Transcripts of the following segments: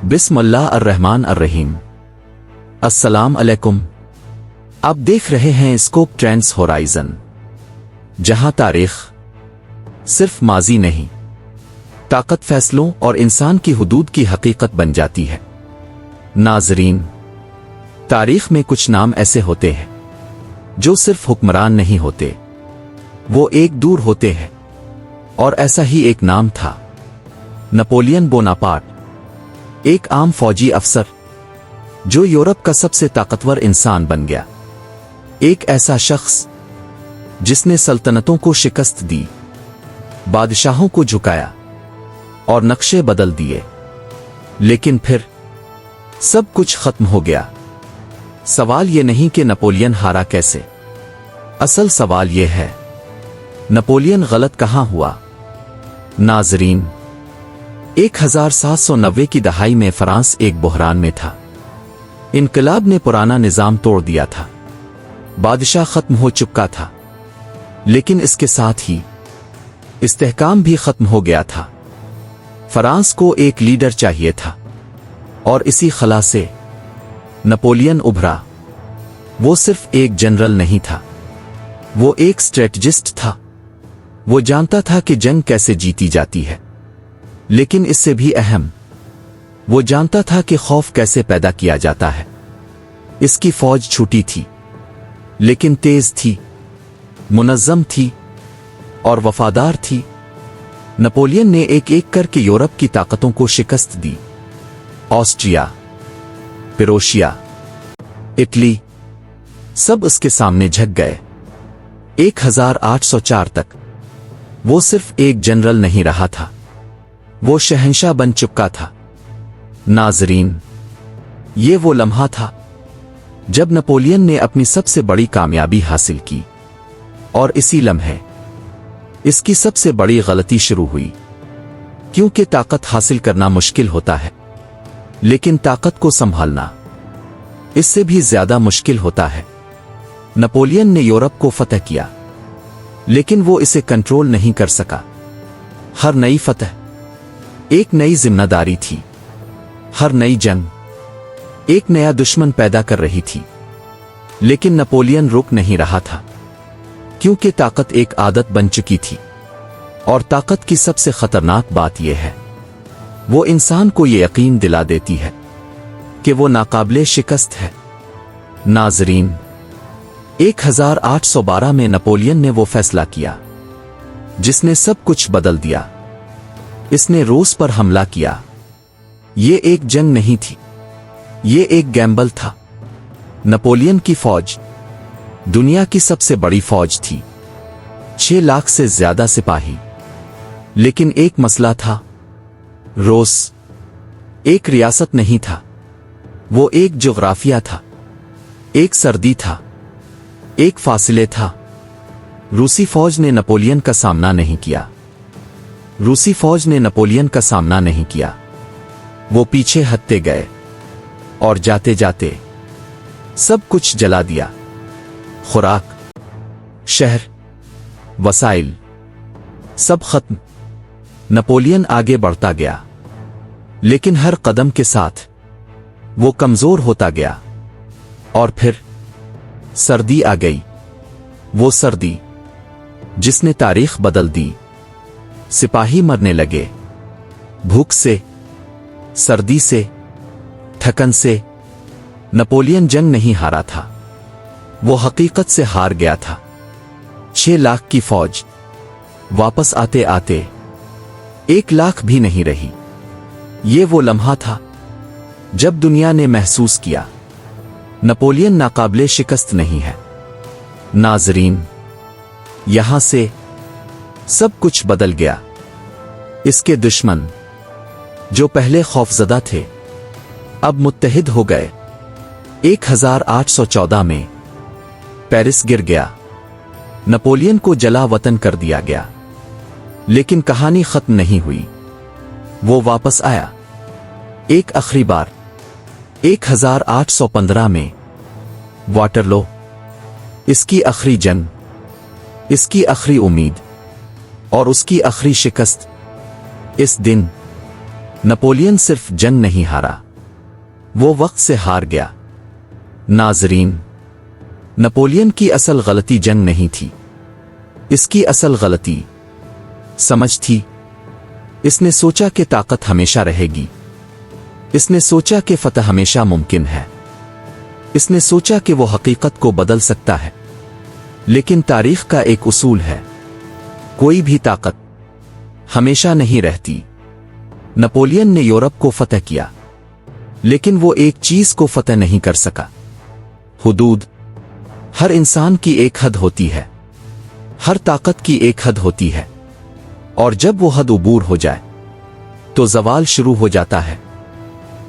بسم اللہ الرحمن الرحیم۔ السلام علیکم۔ آپ دیکھ رہے ہیں اسکوپ ٹرینڈز ہورائزن، جہاں تاریخ صرف ماضی نہیں، طاقت فیصلوں اور انسان کی حدود کی حقیقت بن جاتی ہے۔ ناظرین، تاریخ میں کچھ نام ایسے ہوتے ہیں جو صرف حکمران نہیں ہوتے، وہ ایک دور ہوتے ہیں، اور ایسا ہی ایک نام تھا نپولین بوناپارٹ، ایک عام فوجی افسر جو یورپ کا سب سے طاقتور انسان بن گیا، ایک ایسا شخص جس نے سلطنتوں کو شکست دی، بادشاہوں کو جھکایا اور نقشے بدل دیے، لیکن پھر سب کچھ ختم ہو گیا۔ سوال یہ نہیں کہ نپولین ہارا کیسے، اصل سوال یہ ہے نپولین غلط کہاں ہوا۔ ناظرین، 1790 کی دہائی میں فرانس ایک بحران میں تھا۔ انقلاب نے پرانا نظام توڑ دیا تھا، بادشاہ ختم ہو چکا تھا، لیکن اس کے ساتھ ہی استحکام بھی ختم ہو گیا تھا۔ فرانس کو ایک لیڈر چاہیے تھا، اور اسی خلا سے نپولین ابھرا۔ وہ صرف ایک جنرل نہیں تھا، وہ ایک اسٹریٹجسٹ تھا۔ وہ جانتا تھا کہ جنگ کیسے جیتی جاتی ہے، لیکن اس سے بھی اہم، وہ جانتا تھا کہ خوف کیسے پیدا کیا جاتا ہے۔ اس کی فوج چھوٹی تھی، لیکن تیز تھی، منظم تھی اور وفادار تھی۔ نپولین نے ایک ایک کر کے یورپ کی طاقتوں کو شکست دی۔ آسٹریا، پیروشیا، اٹلی، سب اس کے سامنے جھک گئے۔ 1804 تک وہ صرف ایک جنرل نہیں رہا تھا، وہ شہنشاہ بن چکا تھا۔ ناظرین، یہ وہ لمحہ تھا جب نپولین نے اپنی سب سے بڑی کامیابی حاصل کی، اور اسی لمحے اس کی سب سے بڑی غلطی شروع ہوئی، کیونکہ طاقت حاصل کرنا مشکل ہوتا ہے، لیکن طاقت کو سنبھالنا اس سے بھی زیادہ مشکل ہوتا ہے۔ نپولین نے یورپ کو فتح کیا، لیکن وہ اسے کنٹرول نہیں کر سکا۔ ہر نئی فتح ایک نئی ذمہ داری تھی، ہر نئی جنگ ایک نیا دشمن پیدا کر رہی تھی، لیکن نپولین رک نہیں رہا تھا، کیونکہ طاقت ایک عادت بن چکی تھی، اور طاقت کی سب سے خطرناک بات یہ ہے، وہ انسان کو یہ یقین دلا دیتی ہے کہ وہ ناقابل شکست ہے۔ ناظرین، 1812 میں نپولین نے وہ فیصلہ کیا جس نے سب کچھ بدل دیا۔ اس نے روس پر حملہ کیا۔ یہ ایک جنگ نہیں تھی، یہ ایک گیمبل تھا۔ نپولین کی فوج دنیا کی سب سے بڑی فوج تھی، 6 لاکھ سے زیادہ سپاہی، لیکن ایک مسئلہ تھا، روس ایک ریاست نہیں تھا، وہ ایک جغرافیہ تھا، ایک سردی تھا، ایک فاصلے تھا۔ روسی فوج نے نپولین کا سامنا نہیں کیا، روسی فوج نے نپولین کا سامنا نہیں کیا۔ وہ پیچھے ہٹتے گئے، اور جاتے جاتے سب کچھ جلا دیا، خوراک، شہر، وسائل، سب ختم۔ نپولین آگے بڑھتا گیا، لیکن ہر قدم کے ساتھ وہ کمزور ہوتا گیا، اور پھر سردی آ گئی، وہ سردی جس نے تاریخ بدل دی۔ سپاہی مرنے لگے، بھوک سے، سردی سے، تھکن سے۔ نپولین جنگ نہیں ہارا تھا، وہ حقیقت سے ہار گیا تھا۔ 6 لاکھ کی فوج واپس آتے آتے 1 لاکھ بھی نہیں رہی۔ یہ وہ لمحہ تھا جب دنیا نے محسوس کیا نپولین ناقابل شکست نہیں ہے۔ ناظرین، یہاں سے سب کچھ بدل گیا۔ اس کے دشمن جو پہلے خوفزدہ تھے، اب متحد ہو گئے۔ 1814 میں پیرس گر گیا، نپولین کو جلا وطن کر دیا گیا، لیکن کہانی ختم نہیں ہوئی۔ وہ واپس آیا ایک آخری بار 1815 میں، واٹرلو، اس کی آخری جنگ، اس کی آخری امید اور اس کی آخری شکست۔ اس دن نپولین صرف جنگ نہیں ہارا، وہ وقت سے ہار گیا۔ ناظرین، نپولین کی اصل غلطی جنگ نہیں تھی، اس کی اصل غلطی سمجھ تھی۔ اس نے سوچا کہ طاقت ہمیشہ رہے گی، اس نے سوچا کہ فتح ہمیشہ ممکن ہے، اس نے سوچا کہ وہ حقیقت کو بدل سکتا ہے۔ لیکن تاریخ کا ایک اصول ہے، کوئی بھی طاقت ہمیشہ نہیں رہتی۔ نپولین نے یورپ کو فتح کیا، لیکن وہ ایک چیز کو فتح نہیں کر سکا، حدود۔ ہر انسان کی ایک حد ہوتی ہے، ہر طاقت کی ایک حد ہوتی ہے، اور جب وہ حد عبور ہو جائے تو زوال شروع ہو جاتا ہے۔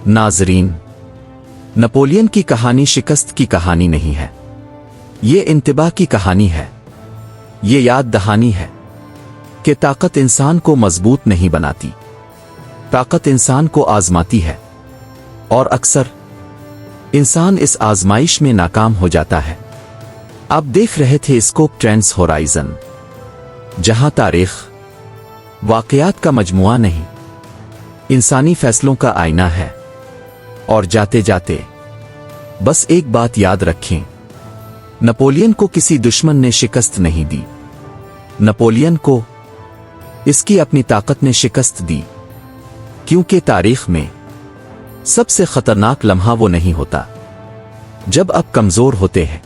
ناظرین، نپولین کی کہانی شکست کی کہانی نہیں ہے، یہ انتباہ کی کہانی ہے۔ یہ یاد دہانی ہے کہ طاقت انسان کو مضبوط نہیں بناتی، طاقت انسان کو آزماتی ہے، اور اکثر انسان اس آزمائش میں ناکام ہو جاتا ہے۔ آپ دیکھ رہے تھے اسکوپ ٹرینڈز ہورائزن، جہاں تاریخ واقعات کا مجموعہ نہیں، انسانی فیصلوں کا آئینہ ہے۔ اور جاتے جاتے بس ایک بات یاد رکھیں، نپولین کو کسی دشمن نے شکست نہیں دی، نپولین کو اس کی اپنی طاقت نے شکست دی، کیونکہ تاریخ میں سب سے خطرناک لمحہ وہ نہیں ہوتا جب آپ کمزور ہوتے ہیں،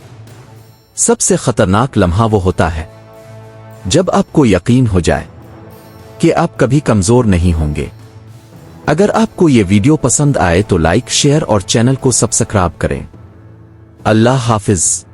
سب سے خطرناک لمحہ وہ ہوتا ہے جب آپ کو یقین ہو جائے کہ آپ کبھی کمزور نہیں ہوں گے۔ اگر آپ کو یہ ویڈیو پسند آئے تو لائک، شیئر اور چینل کو سبسکرائب کریں۔ اللہ حافظ۔